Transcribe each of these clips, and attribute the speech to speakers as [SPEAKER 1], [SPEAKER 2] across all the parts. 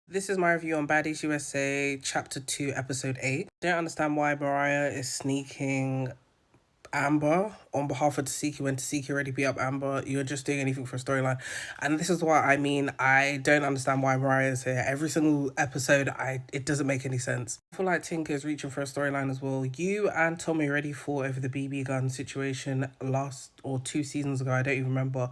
[SPEAKER 1] This is my review on Baddies USA Chapter 2, Episode 8. I don't understand why Mariah is sneaking Amber on behalf of Tasiki when Tasiki already beat up Amber. You're just doing anything for a storyline. And this is what I mean. I don't understand why Mariah is here. Every single episode, it doesn't make any sense. I feel like Tinker is reaching for a storyline as well. You and Tommy already fought over the BB gun situation last or 2 seasons ago. I don't even remember.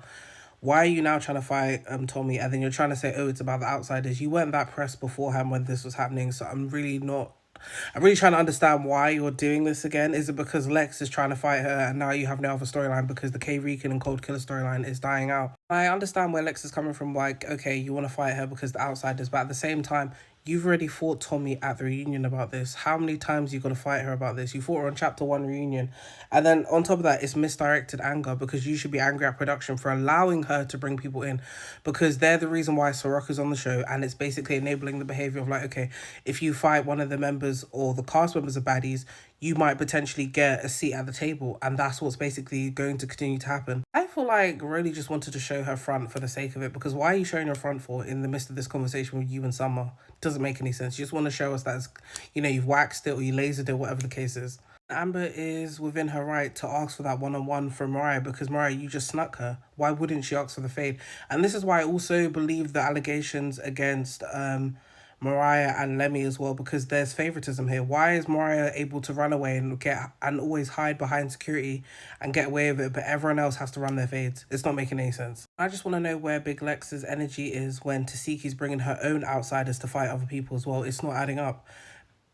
[SPEAKER 1] Why are you now trying to fight Tommy, and then you're trying to say, oh, it's about the outsiders? You weren't that pressed beforehand when this was happening, so I'm really trying to understand why you're doing this again. Is it because Lex is trying to fight her and now you have no other storyline because the K Rican and Cold Killer storyline is dying out? I understand where Lex is coming from, like, okay, you want to fight her because the outsiders, but at the same time, you've already fought Tommy at the reunion about this. How many times are you going to fight her about this? You fought her on Chapter 1 reunion. And then on top of that, it's misdirected anger because you should be angry at production for allowing her to bring people in because they're the reason why Soroka's on the show, and it's basically enabling the behavior of like, okay, if you fight one of the members or the cast members of Baddies, you might potentially get a seat at the table, and that's what's basically going to continue to happen. I feel like Rolly just wanted to show her front for the sake of it, because why are you showing your front for in the midst of this conversation with you and Summer? Doesn't make any sense. You just want to show us that it's, you've waxed it or you lasered it, whatever the case is. Amber is within her right to ask for that one-on-one from Mariah because Mariah, you just snuck her. Why wouldn't she ask for the fade? And this is why I also believe the allegations against Mariah and Lemmy as well, because there's favoritism here. Why is Mariah able to run away and always hide behind security and get away with it, but everyone else has to run their fades? It's not making any sense. I just want to know where Big Lex's energy is when Tasiki's bringing her own outsiders to fight other people as well. It's not adding up.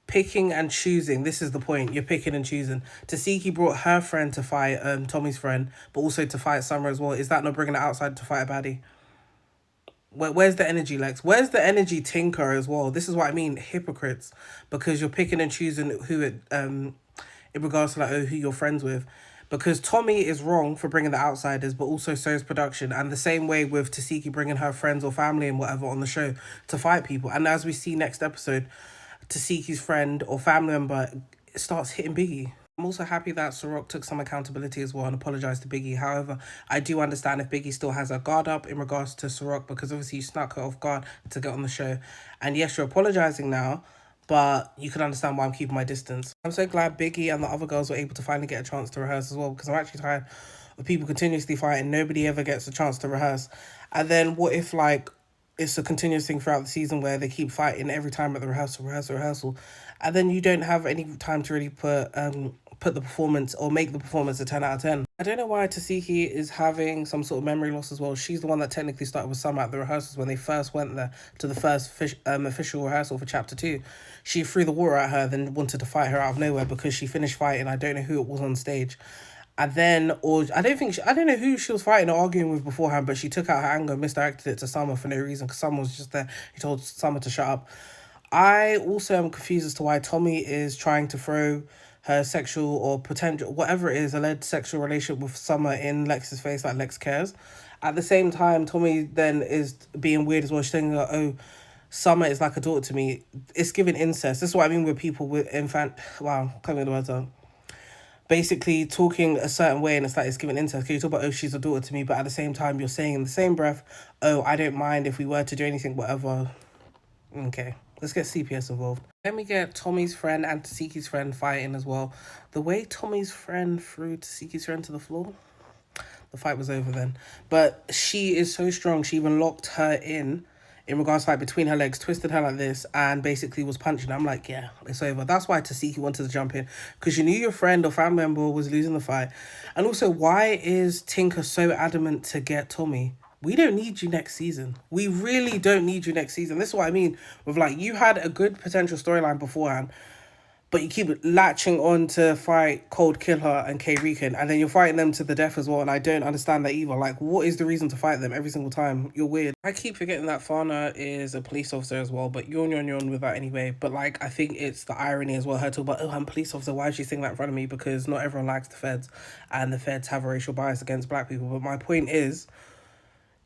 [SPEAKER 1] Picking and choosing, this is the point. You're picking and choosing. Tasiki brought her friend to fight Tommy's friend, but also to fight Summer as well. Is that not bringing an outsider to fight a baddie? Where's the energy, Lex? Where's the energy, Tinker, as well? This is what I mean, hypocrites, because you're picking and choosing who it in regards to like who you're friends with, because Tommy is wrong for bringing the outsiders, but also so is production, and the same way with Tasiki bringing her friends or family and whatever on the show to fight people, and as we see next episode, Tasiki's friend or family member starts hitting Biggie. I'm also happy that Sorok took some accountability as well and apologised to Biggie. However, I do understand if Biggie still has her guard up in regards to Sorok, because obviously you snuck her off guard to get on the show. And yes, you're apologising now, but you can understand why I'm keeping my distance. I'm so glad Biggie and the other girls were able to finally get a chance to rehearse as well, because I'm actually tired of people continuously fighting. Nobody ever gets a chance to rehearse. And then what if, like, it's a continuous thing throughout the season where they keep fighting every time at the rehearsal, and then you don't have any time to really put the performance or make the performance a 10 out of 10. I don't know why Tasiki is having some sort of memory loss as well. She's the one that technically started with Summer at the rehearsals when they first went there to the first official rehearsal for Chapter 2. She threw the water at her, then wanted to fight her out of nowhere because she finished fighting. I don't know who it was on stage. And then, or I don't know who she was fighting or arguing with beforehand, but she took out her anger, misdirected it to Summer for no reason because Summer was just there. He told Summer to shut up. I also am confused as to why Tommy is trying to throw her sexual or potential, whatever it is, alleged sexual relationship with Summer in Lex's face, like Lex cares. At the same time, Tommy then is being weird as well. She's saying, oh, Summer is like a daughter to me. It's giving incest. This is what I mean with people with wow, can't get the words out. Basically talking a certain way, and it's like it's giving incest. Can you talk about, oh, she's a daughter to me, but at the same time you're saying in the same breath, oh, I don't mind if we were to do anything, whatever. Okay, let's get CPS involved. Then we get Tommy's friend and Tasiki's friend fighting as well. The way Tommy's friend threw Tasiki's friend to the floor, the fight was over then. But she is so strong, she even locked her in regards to like between her legs, twisted her like this, and basically was punching. I'm like, yeah, it's over. That's why Tasiki wanted to jump in, because you knew your friend or family member was losing the fight. And also, why is Tinker so adamant to get Tommy? We don't need you next season. We really don't need you next season. This is what I mean with, like, you had a good potential storyline beforehand, but you keep latching on to fight Cold Killer and K Rican, and then you're fighting them to the death as well, and I don't understand that either. Like, what is the reason to fight them every single time? You're weird. I keep forgetting that Fana is a police officer as well, but you're on with that anyway. But, like, I think it's the irony as well. Her talk about, oh, I'm a police officer, why is she saying that in front of me? Because not everyone likes the feds, and the feds have a racial bias against black people. But my point is,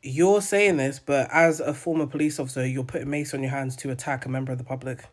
[SPEAKER 1] you're saying this, but as a former police officer, you're putting mace on your hands to attack a member of the public.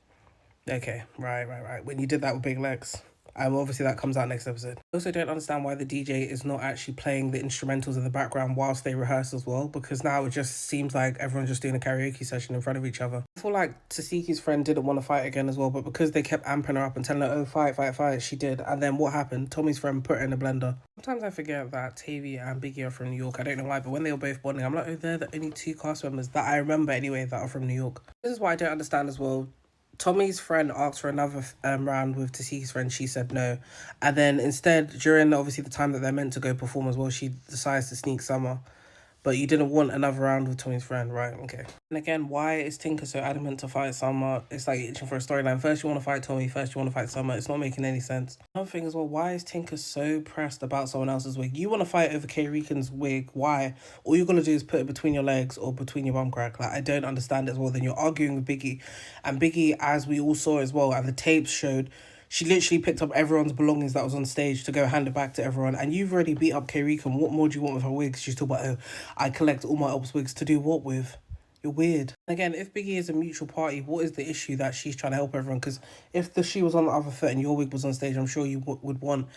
[SPEAKER 1] Okay, right. When you did that with Big Lex, Obviously that comes out next episode. I also don't understand why the DJ is not actually playing the instrumentals in the background whilst they rehearse as well, because now it just seems like everyone's just doing a karaoke session in front of each other. I feel like Tasiki's friend didn't want to fight again as well, but because they kept amping her up and telling her, oh, fight, fight, fight, she did. And then what happened? Tommy's friend put her in a blender. Sometimes I forget that Tavy and Biggie are from New York. I don't know why, but when they were both bonding, I'm like, oh, they're the only two cast members that I remember anyway that are from New York. This is why I don't understand as well. Tommy's friend asked for another round with Tasiki's friend. She said no. And then instead, during obviously the time that they're meant to go perform as well, she decides to sneak Summer. But you didn't want another round with Tommy's friend, right? Okay. And again, why is Tinker so adamant to fight Summer? It's like itching for a storyline. First you want to fight Tommy, first you want to fight Summer. It's not making any sense. Another thing as well, why is Tinker so pressed about someone else's wig? You want to fight over K. Rican's wig. Why? All you're going to do is put it between your legs or between your bum crack. Like, I don't understand it as well. Then you're arguing with Biggie. And Biggie, as we all saw as well, and the tapes showed, she literally picked up everyone's belongings that was on stage to go hand it back to everyone. And you've already beat up K-Rican. What more do you want with her wigs? She's talking about, oh, I collect all my ops wigs to do what with? You're weird. Again, if Biggie is a mutual party, what is the issue that she's trying to help everyone? Because if the shoe was on the other foot and your wig was on stage, I'm sure you would want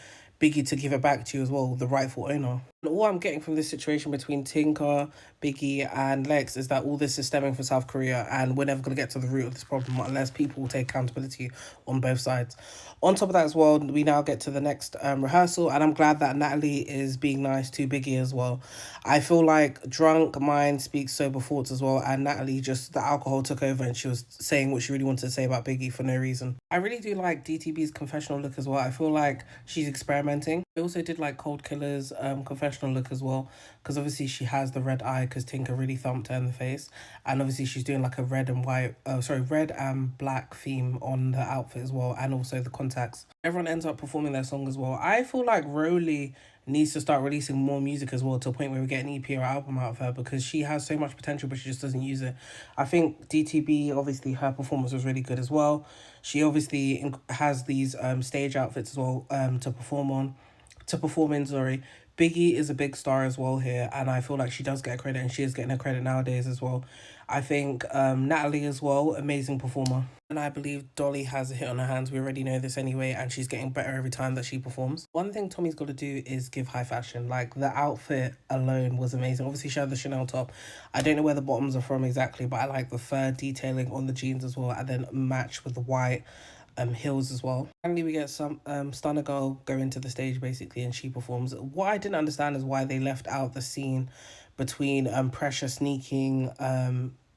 [SPEAKER 1] Biggie to give it back to you as well, the rightful owner. And all I'm getting from this situation between Tinker, Biggie, and Lex is that all this is stemming from South Korea, and we're never going to get to the root of this problem unless people will take accountability on both sides. On top of that as well, we now get to the next rehearsal, and I'm glad that Natalie is being nice to Biggie as well. I feel like drunk mind speaks sober thoughts as well, and Natalie just, the alcohol took over and she was saying what she really wanted to say about Biggie for no reason. I really do like DTB's confessional look as well. I feel like she's experimenting. I also did like Cold Killer's confessional look as well, because obviously she has the red eye because Tinker really thumped her in the face, and obviously she's doing like a red and black theme on the outfit as well, and also the contacts. Everyone ends up performing their song as well. I feel like Rolly needs to start releasing more music as well, to a point where we get an EP or album out of her, because she has so much potential but she just doesn't use it. I think DTB, obviously her performance was really good as well. She obviously has these stage outfits as well to perform in, sorry. Biggie is a big star as well here, and I feel like she does get credit, and she is getting her credit nowadays as well. I think Natalie as well, amazing performer. And I believe Dolly has a hit on her hands. We already know this anyway, and she's getting better every time that she performs. One thing Tommy's got to do is give high fashion. Like, the outfit alone was amazing. Obviously, she had the Chanel top. I don't know where the bottoms are from exactly, but I like the fur detailing on the jeans as well, and then match with the white heels as well. Finally, we get some Stunner Girl go into the stage basically, and she performs. What I didn't understand is why they left out the scene between Pressure sneaking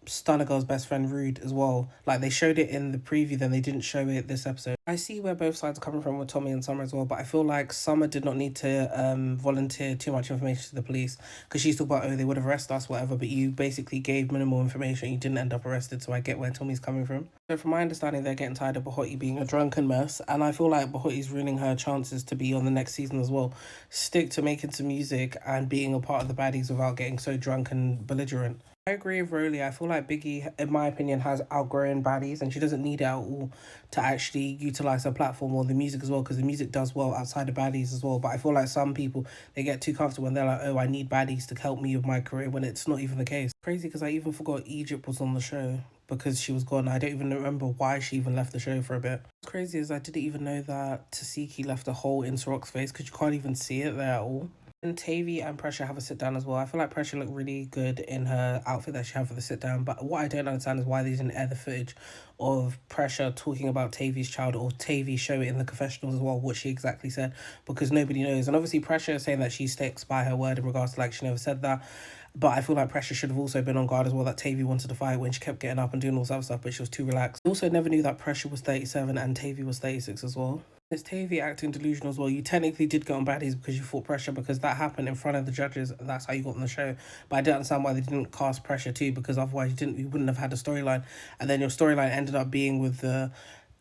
[SPEAKER 1] Stunner Girl's best friend Rude as well. Like, they showed it in the preview, then they didn't show it this episode. I see where both sides are coming from with Tommy and Summer as well, but I feel like Summer did not need to volunteer too much information to the police, because she's talking about, oh, they would have arrested us, whatever, but you basically gave minimal information. You didn't end up arrested, so I get where Tommy's coming from. So from my understanding, they're getting tired of Bahoti being a drunken mess, and I feel like Bahoti's ruining her chances to be on the next season as well. Stick to making some music and being a part of the baddies without getting so drunk and belligerent. I agree with Rolly. I feel like Biggie, in my opinion, has outgrown baddies, and she doesn't need it at all to actually utilize her platform or the music as well, because the music does well outside of baddies as well. But I feel like some people, they get too comfortable and they're like, oh, I need baddies to help me with my career, when it's not even the case. Crazy, because I even forgot Egypt was on the show because she was gone. I don't even remember why she even left the show for a bit. What's crazy is I didn't even know that Tasiki left a hole in Sorok's face, because you can't even see it there at all. And Tavy and Pressure have a sit down as well. I feel like Pressure looked really good in her outfit that she had for the sit down, but what I don't understand is why they didn't air the footage of Pressure talking about Tavy's child, or Tavy show it in the confessionals as well, what she exactly said, because nobody knows. And obviously Pressure is saying that she sticks by her word in regards to, like, she never said that. But I feel like Pressure should have also been on guard as well, that Tavy wanted to fight when she kept getting up and doing all this other stuff, but she was too relaxed. I also never knew that Pressure was 37 and Tavy was 36 as well. Is Tavy acting delusional as well? You technically did get on baddies because you fought Pressure, because that happened in front of the judges, and that's how you got on the show. But I don't understand why they didn't cast Pressure too, because otherwise you wouldn't have had a storyline. And then your storyline ended up being with the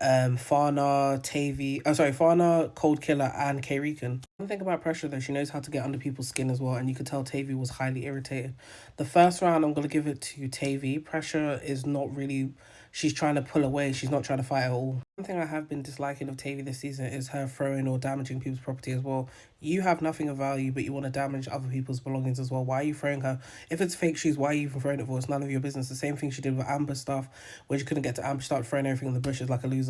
[SPEAKER 1] Fana, Cold Killer, and K. Rican. One thing about Pressure though, she knows how to get under people's skin as well, and you could tell Tavy was highly irritated. The first round, I'm gonna give it to Tavy. Pressure is not really, she's trying to pull away, she's not trying to fight at all. One thing I have been disliking of Tavy this season is her throwing or damaging people's property as well. You have nothing of value, but you want to damage other people's belongings as well. Why are you throwing her? If it's fake shoes, why are you even throwing it for? It's none of your business. The same thing she did with Amber stuff, when she couldn't get to Amber, she started throwing everything in the bushes like a loser.